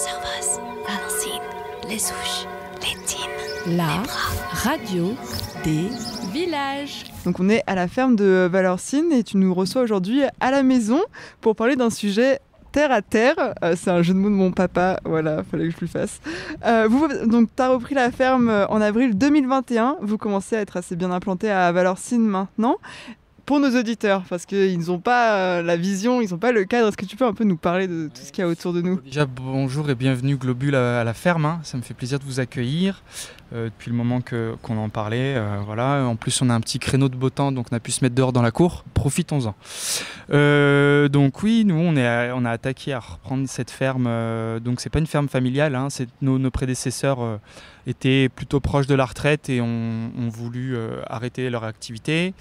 Servoz, Valenciennes, Les Ouches, Les Tines, La radio des villages. Donc on est à la ferme de Valenciennes et tu nous reçois aujourd'hui à la maison pour parler d'un sujet terre à terre. C'est un jeu de mots de mon papa, voilà, fallait que je le fasse. Donc tu as repris la ferme en avril 2021. Vous commencez à être assez bien implanté à Valenciennes maintenant. Pour nos auditeurs, parce qu'ils n'ont pas la vision, ils n'ont pas le cadre, est-ce que tu peux un peu nous parler de tout ce qu'il y a autour de nous ? Déjà bonjour et bienvenue Globule à la ferme, ça me fait plaisir de vous accueillir depuis le moment qu'on en parlait. Voilà. En plus on a un petit créneau de beau temps, donc on a pu se mettre dehors dans la cour, profitons-en. Donc oui, nous on a attaqué à reprendre cette ferme, donc c'est pas une ferme familiale, hein, nos prédécesseurs étaient plutôt proches de la retraite et ont voulu arrêter leur activité.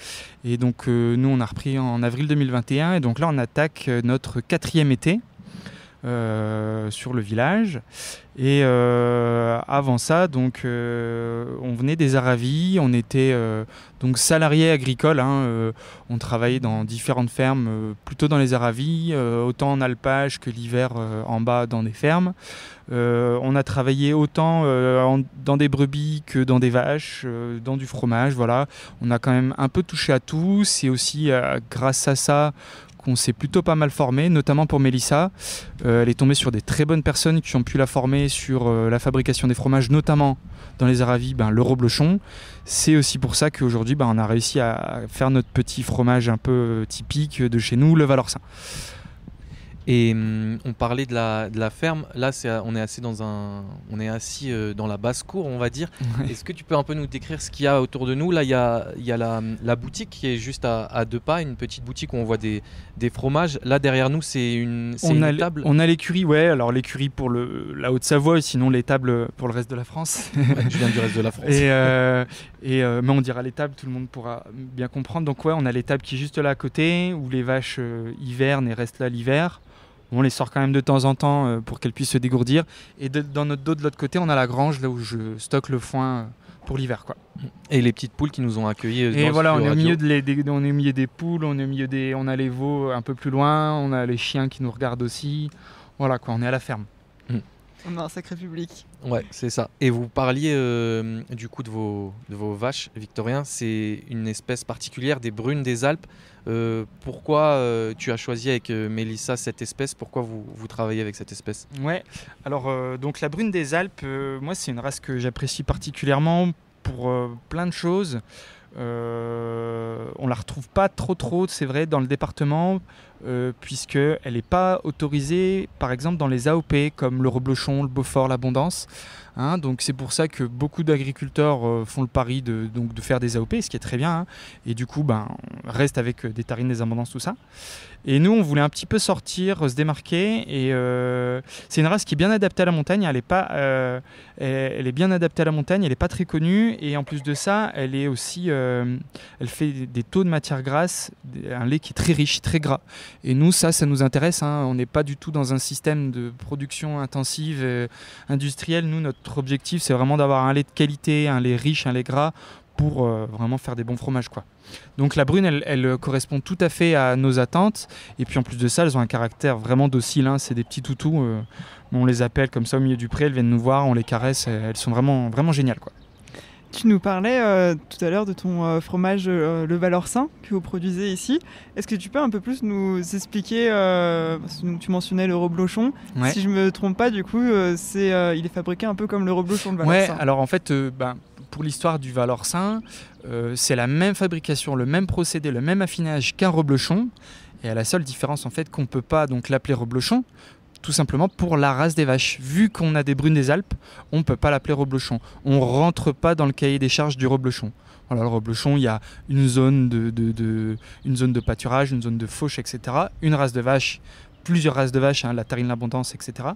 Et donc nous on a repris en avril 2021 et donc là on attaque notre 4e été sur le village. Et avant ça, donc, on venait des Aravis, on était donc salariés agricoles, hein, on travaillait dans différentes fermes, plutôt dans les Aravis, autant en alpage que l'hiver en bas dans des fermes. On a travaillé autant dans des brebis que dans des vaches, dans du fromage, voilà. On a quand même un peu touché à tout. C'est aussi grâce à ça qu'on s'est plutôt pas mal formé, notamment pour Mélissa. Elle est tombée sur des très bonnes personnes qui ont pu la former sur la fabrication des fromages, notamment dans les Aravis, le reblochon. C'est aussi pour ça qu'aujourd'hui, on a réussi à faire notre petit fromage un peu typique de chez nous, le Valençay. Et on parlait de la ferme. Là, on est assis dans la basse-cour, on va dire. Ouais. Est-ce que tu peux un peu nous décrire ce qu'il y a autour de nous ? Là, il y a la boutique qui est juste à 2 pas, une petite boutique où on voit des fromages. Là, derrière nous, c'est une table. On a l'écurie, ouais. Alors l'écurie pour la Haute-Savoie, sinon les tables pour le reste de la France. Ouais, je viens du reste de la France. Mais on dira les tables, tout le monde pourra bien comprendre. Donc ouais, on a les tables qui est juste là à côté, où les vaches hivernent et restent là l'hiver. On les sort quand même de temps en temps pour qu'elles puissent se dégourdir. Et dans notre dos de l'autre côté, on a la grange, là où je stocke le foin pour l'hiver, quoi. Et les petites poules qui nous ont accueillis. Et voilà, on est au milieu des poules, on a les veaux un peu plus loin, on a les chiens qui nous regardent aussi. Voilà, quoi, on est à la ferme. On a un sacré public. Ouais, c'est ça. Et vous parliez du coup de vos vaches victoriens. C'est une espèce particulière des brunes des Alpes. Pourquoi tu as choisi avec Mélissa cette espèce ? Pourquoi vous travaillez avec cette espèce ? Ouais, alors donc la brune des Alpes, moi c'est une race que j'apprécie particulièrement pour plein de choses. On la retrouve pas trop, c'est vrai, dans le département, puisqu'elle n'est pas autorisée, par exemple, dans les AOP, comme le reblochon, le Beaufort, l'Abondance. Hein, donc c'est pour ça que beaucoup d'agriculteurs font le pari de faire des AOP, ce qui est très bien. Hein, et du coup, on reste avec des Tarines, des Abondances, tout ça. Et nous, on voulait un petit peu sortir, se démarquer. Et c'est une race qui est bien adaptée à la montagne. Elle est bien adaptée à la montagne. Elle n'est pas très connue. Et en plus de ça, elle est aussi, elle fait des taux de matière grasse, un lait qui est très riche, très gras. Et nous, ça nous intéresse. Hein. On n'est pas du tout dans un système de production intensive, industrielle. Nous, notre objectif, c'est vraiment d'avoir un lait de qualité, un lait riche, un lait gras, pour vraiment faire des bons fromages, quoi. Donc la brune, elle correspond tout à fait à nos attentes. Et puis en plus de ça, elles ont un caractère vraiment docile. Hein. C'est des petits toutous. On les appelle comme ça au milieu du pré. Elles viennent nous voir, on les caresse. Elles sont vraiment, vraiment géniales, quoi. Tu nous parlais tout à l'heure de ton fromage le Valençay que vous produisez ici. Est-ce que tu peux un peu plus nous expliquer, tu mentionnais le reblochon. Ouais. Si je ne me trompe pas, du coup, il est fabriqué un peu comme le reblochon de Valençay. Ouais, alors en fait, pour l'histoire du Valençay, c'est la même fabrication, le même procédé, le même affinage qu'un reblochon. Et à la seule différence en fait qu'on ne peut pas donc l'appeler reblochon, tout simplement pour la race des vaches. Vu qu'on a des brunes des Alpes, on ne peut pas l'appeler reblochon. On ne rentre pas dans le cahier des charges du reblochon. Voilà, le reblochon, il y a une zone de pâturage, une zone de fauche, etc. Une race de vache, plusieurs races de vaches, hein, la Tarine, l'Abondance, etc.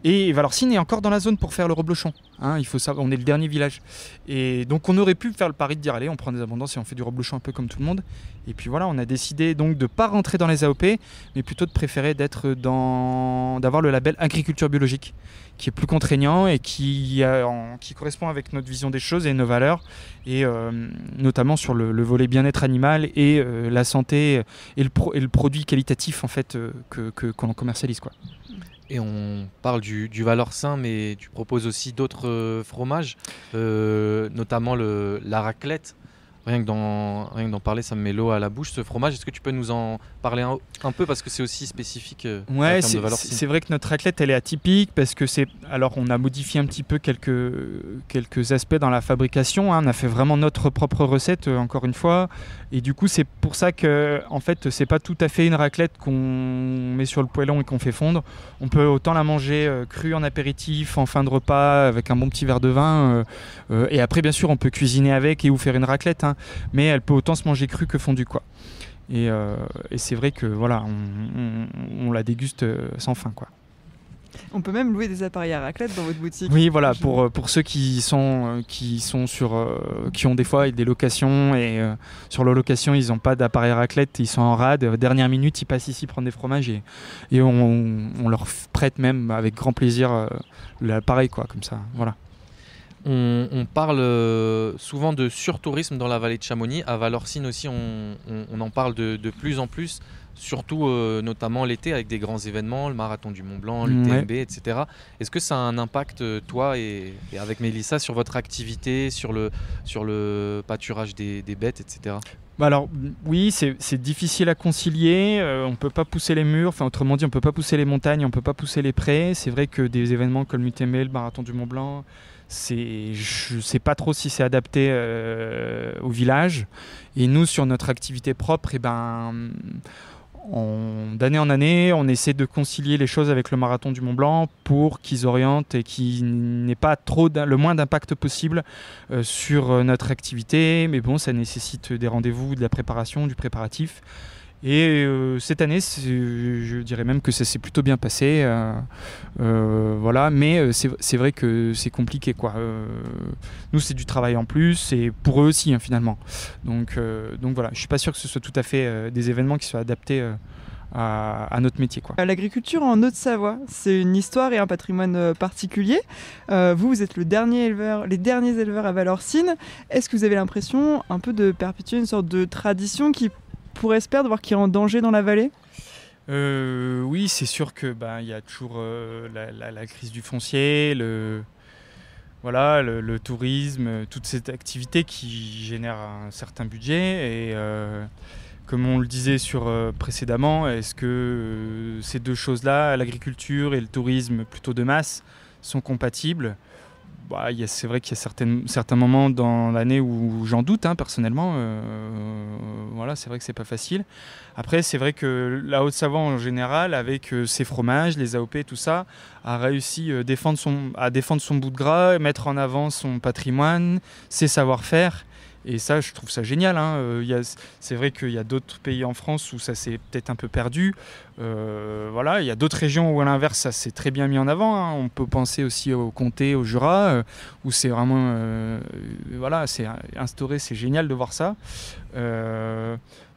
Et Valenciennes est encore dans la zone pour faire le reblochon. Hein, il faut savoir, on est le dernier village. Et donc on aurait pu faire le pari de dire allez, on prend des Abondances et on fait du reblochon un peu comme tout le monde. Et puis voilà, on a décidé donc de ne pas rentrer dans les AOP, mais plutôt de préférer d'avoir le label agriculture biologique, qui est plus contraignant et qui correspond avec notre vision des choses et nos valeurs, et notamment sur le volet bien-être animal et la santé et le produit qualitatif en fait qu'on commercialise, quoi. Et on parle du Valorcin, mais tu proposes aussi d'autres fromages, notamment la raclette. Rien que d'en parler, ça me met l'eau à la bouche, ce fromage. Est-ce que tu peux nous en parler un peu, parce que c'est aussi spécifique à la ferme de Valorcine. C'est vrai que notre raclette, elle est atypique parce que alors on a modifié un petit peu quelques aspects dans la fabrication. On a fait vraiment notre propre recette, encore une fois. Et du coup, c'est pour ça que, en fait, c'est pas tout à fait une raclette qu'on met sur le poêlon et qu'on fait fondre. On peut autant la manger crue en apéritif, en fin de repas, avec un bon petit verre de vin. Et après, bien sûr, on peut cuisiner avec ou faire une raclette. Mais elle peut autant se manger crue que fondue, quoi. Et c'est vrai que voilà, on la déguste sans fin, quoi. On peut même louer des appareils à raclette dans votre boutique. Oui, voilà, pour ceux qui ont des fois des locations et sur leur location ils n'ont pas d'appareil à raclette, ils sont en rade, dernière minute ils passent ici prendre des fromages et on leur prête même avec grand plaisir l'appareil, quoi, comme ça, voilà. On parle souvent de surtourisme dans la vallée de Chamonix. À Valorcine aussi, on en parle de plus en plus, surtout notamment l'été avec des grands événements, le marathon du Mont Blanc, l'UTMB, etc. Est-ce que ça a un impact, toi et avec Mélissa, sur votre activité, sur le pâturage des bêtes, etc. Alors oui, c'est difficile à concilier, on ne peut pas pousser les murs, enfin autrement dit on ne peut pas pousser les montagnes, on ne peut pas pousser les prés. C'est vrai que des événements comme l'UTMB, le marathon du Mont Blanc, je ne sais pas trop si c'est adapté au village. Et nous, sur notre activité propre, d'année en année, on essaie de concilier les choses avec le marathon du Mont Blanc pour qu'ils orientent et qu'il n'ait pas le moins d'impact possible sur notre activité. Mais bon, ça nécessite des rendez-vous, de la préparation, du préparatif. Et cette année, je dirais même que ça s'est plutôt bien passé. Voilà, mais c'est vrai que c'est compliqué, quoi. Nous, c'est du travail en plus, et pour eux aussi, finalement. Donc voilà, je ne suis pas sûr que ce soit tout à fait des événements qui soient adaptés à notre métier, quoi. L'agriculture en Haute-Savoie, c'est une histoire et un patrimoine particulier. Vous êtes les derniers éleveurs à Valorcine. Est-ce que vous avez l'impression un peu de perpétuer une sorte de tradition qui pourrait se perdre, voire qui est en danger dans la vallée ? Oui, c'est sûr que y a toujours la crise du foncier, le tourisme, toute cette activité qui génère un certain budget. Et comme on le disait précédemment, est-ce que ces deux choses-là, l'agriculture et le tourisme plutôt de masse, sont compatibles ? C'est vrai qu'il y a certains moments dans l'année où j'en doute, personnellement. C'est vrai que c'est pas facile. Après, c'est vrai que la Haute-Savoie en général, avec ses fromages, les AOP, tout ça, a réussi à défendre son bout de gras, mettre en avant son patrimoine, ses savoir-faire. Et ça, je trouve ça génial. C'est vrai qu'il y a d'autres pays en France où ça s'est peut-être un peu perdu. Il y a d'autres régions où, à l'inverse, ça s'est très bien mis en avant. On peut penser aussi au Comté, au Jura, où c'est vraiment... c'est instauré, c'est génial de voir ça.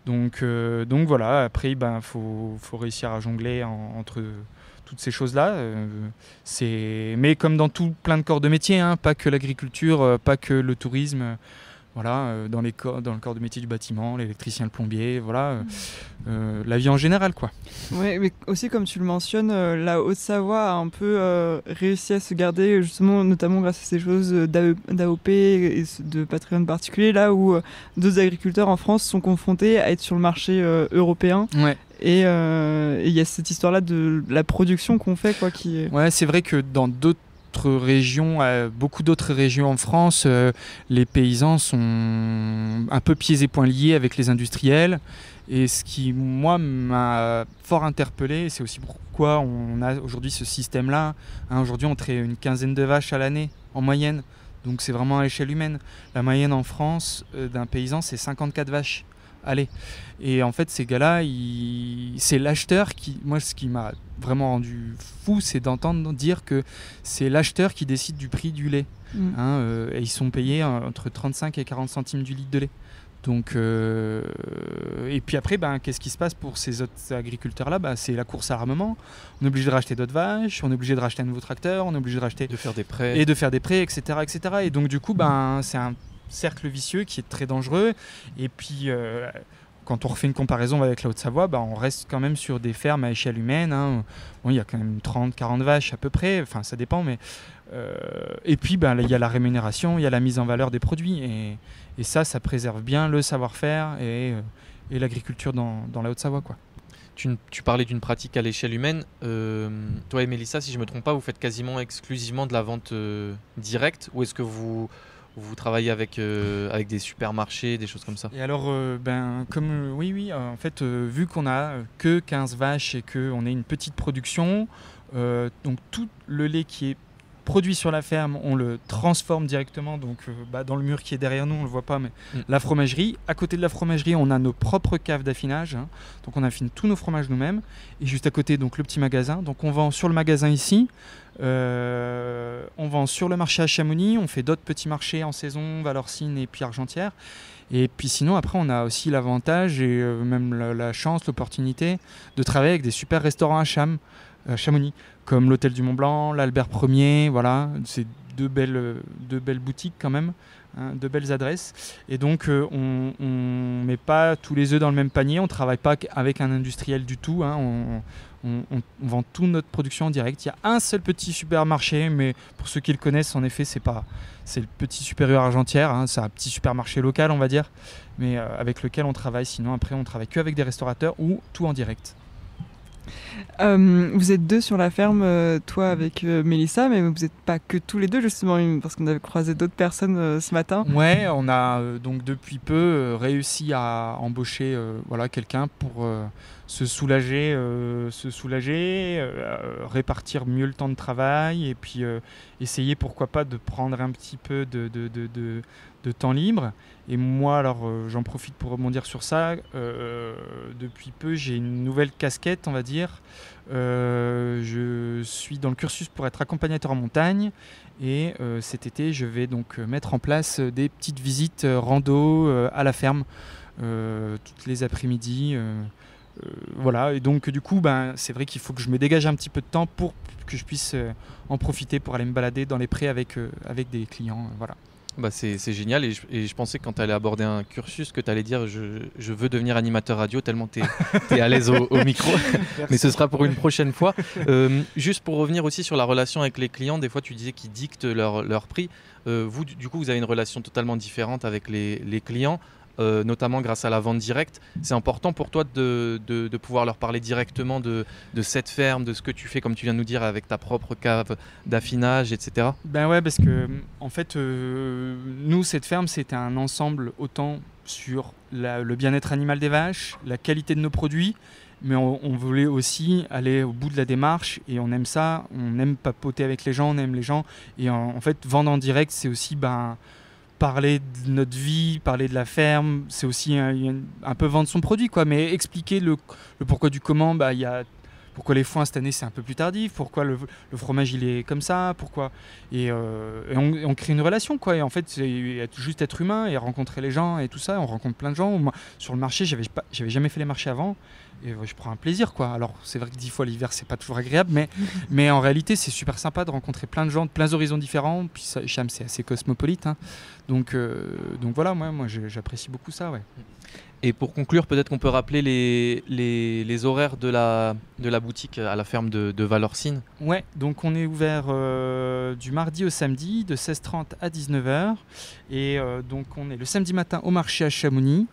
Donc voilà, après, faut réussir à jongler entre toutes ces choses-là. Mais comme dans plein de corps de métier, pas que l'agriculture, pas que le tourisme... dans le corps de métier du bâtiment, l'électricien, le plombier, la vie en général, quoi. Oui, mais aussi comme tu le mentionnes, la Haute-Savoie a un peu réussi à se garder, justement, notamment grâce à ces choses d'AOP et de patrimoine particulier, là où d'autres agriculteurs en France sont confrontés à être sur le marché européen. Ouais. Et il y a cette histoire-là de la production qu'on fait, quoi, qui est... Ouais, c'est vrai que dans beaucoup d'autres régions en France, les paysans sont un peu pieds et poings liés avec les industriels. Et ce qui, moi, m'a fort interpellé, c'est aussi pourquoi on a aujourd'hui ce système-là. Aujourd'hui, on traite une quinzaine de vaches à l'année, en moyenne. Donc c'est vraiment à l'échelle humaine. La moyenne en France d'un paysan, c'est 54 vaches. Allez. Et en fait, ces gars-là, c'est l'acheteur qui... Moi, ce qui m'a vraiment rendu fou, c'est d'entendre dire que c'est l'acheteur qui décide du prix du lait. Et ils sont payés entre 35 et 40 centimes du litre de lait. Donc, et puis après, qu'est-ce qui se passe pour ces autres agriculteurs-là ? C'est la course à l'armement. On est obligé de racheter d'autres vaches, on est obligé de racheter un nouveau tracteur, on est obligé de faire des prêts. Et de faire des prêts, etc. etc. Et donc, du coup, c'est un cercle vicieux qui est très dangereux. Et puis, quand on refait une comparaison avec la Haute-Savoie, on reste quand même sur des fermes à échelle humaine. Hein. Bon, il y a quand même 30-40 vaches à peu près, enfin ça dépend, mais et puis il y a la rémunération, il y a la mise en valeur des produits, et ça préserve bien le savoir-faire et l'agriculture dans la Haute-Savoie, quoi. Tu parlais d'une pratique à l'échelle humaine. Toi et Mélissa, si je ne me trompe pas, vous faites quasiment exclusivement de la vente directe, ou est-ce que vous travaillez avec des supermarchés, des choses comme ça? Et alors, oui, en fait, vu qu'on a que 15 vaches et qu'on est une petite production, donc tout le lait qui est produit sur la ferme, on le transforme directement dans le mur qui est derrière nous, on ne le voit pas, mais la fromagerie. À côté de la fromagerie, on a nos propres caves d'affinage, hein, donc on affine tous nos fromages nous-mêmes. Et juste à côté, donc le petit magasin. Donc on vend sur le magasin ici, on vend sur le marché à Chamonix, on fait d'autres petits marchés en saison, Valorcine et puis Argentière. Et puis sinon, après, on a aussi l'avantage et même la chance, l'opportunité de travailler avec des super restaurants à Chamonix, comme l'Hôtel du Mont Blanc, l'Albert Ier, voilà, c'est deux belles boutiques quand même, hein, deux belles adresses. Et donc on met pas tous les œufs dans le même panier, on travaille pas avec un industriel du tout, hein, on vend toute notre production en direct. Il y a un seul petit supermarché, mais pour ceux qui le connaissent, en effet, c'est le petit Supérieur Argentière, hein, c'est un petit supermarché local, on va dire, mais avec lequel on travaille. Sinon, après, on travaille que avec des restaurateurs ou tout en direct. Vous êtes deux sur la ferme, toi avec Mélissa, mais vous n'êtes pas que tous les deux justement, parce qu'on avait croisé d'autres personnes ce matin. Ouais, on a donc depuis peu réussi à embaucher quelqu'un pour se soulager, répartir mieux le temps de travail et puis essayer pourquoi pas de prendre un petit peu de temps libre. Et moi, alors j'en profite pour rebondir sur ça. Depuis peu, j'ai une nouvelle casquette, on va dire. Je suis dans le cursus pour être accompagnateur en montagne. Et cet été, je vais donc mettre en place des petites visites rando à la ferme, toutes les après-midi. Voilà, et donc du coup, c'est vrai qu'il faut que je me dégage un petit peu de temps pour que je puisse en profiter pour aller me balader dans les prés avec des clients. Voilà. C'est génial, et je pensais que quand tu allais aborder un cursus que tu allais dire je veux devenir animateur radio tellement tu es à l'aise au micro. Mais ce sera pour une prochaine fois. Juste pour revenir aussi sur la relation avec les clients, des fois tu disais qu'ils dictent leur prix. Vous, du coup, vous avez une relation totalement différente avec les clients, notamment grâce à la vente directe. C'est important pour toi de pouvoir leur parler directement de cette ferme, de ce que tu fais, comme tu viens de nous dire, avec ta propre cave d'affinage, etc. Ouais, parce que en fait, nous, cette ferme, c'était un ensemble autant sur le bien-être animal des vaches, la qualité de nos produits, mais on voulait aussi aller au bout de la démarche, et on aime ça, on aime papoter avec les gens, on aime les gens, et en fait, vendre en direct, c'est aussi parler de notre vie, parler de la ferme, c'est aussi un peu vendre son produit, quoi, mais expliquer le pourquoi du comment. Il y a pourquoi les foins cette année c'est un peu plus tardif, pourquoi le fromage il est comme ça, pourquoi, et on crée une relation, quoi. Et en fait, c'est juste être humain et rencontrer les gens et tout ça. On rencontre plein de gens. Moi, sur le marché, j'avais jamais fait les marchés avant. Et je prends un plaisir, quoi. Alors c'est vrai que 10 fois l'hiver c'est pas toujours agréable, mais en réalité c'est super sympa de rencontrer plein de gens de plein horizons différents. Puis Cham, c'est assez cosmopolite, hein. Donc voilà, moi j'apprécie beaucoup ça, ouais. Et pour conclure, peut-être qu'on peut rappeler les horaires de la boutique à la ferme de Valorcine. Ouais, donc on est ouvert du mardi au samedi de 16h30 à 19h, et donc on est le samedi matin au marché à Chamonix,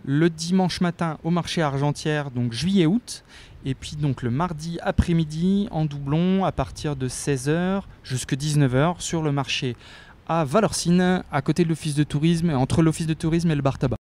le dimanche matin au marché à Argentière, donc juillet-août, et puis donc le mardi après-midi en doublon à partir de 16h jusqu'à 19h sur le marché à Valorcine, à côté de l'office de tourisme, entre l'office de tourisme et le bar tabac.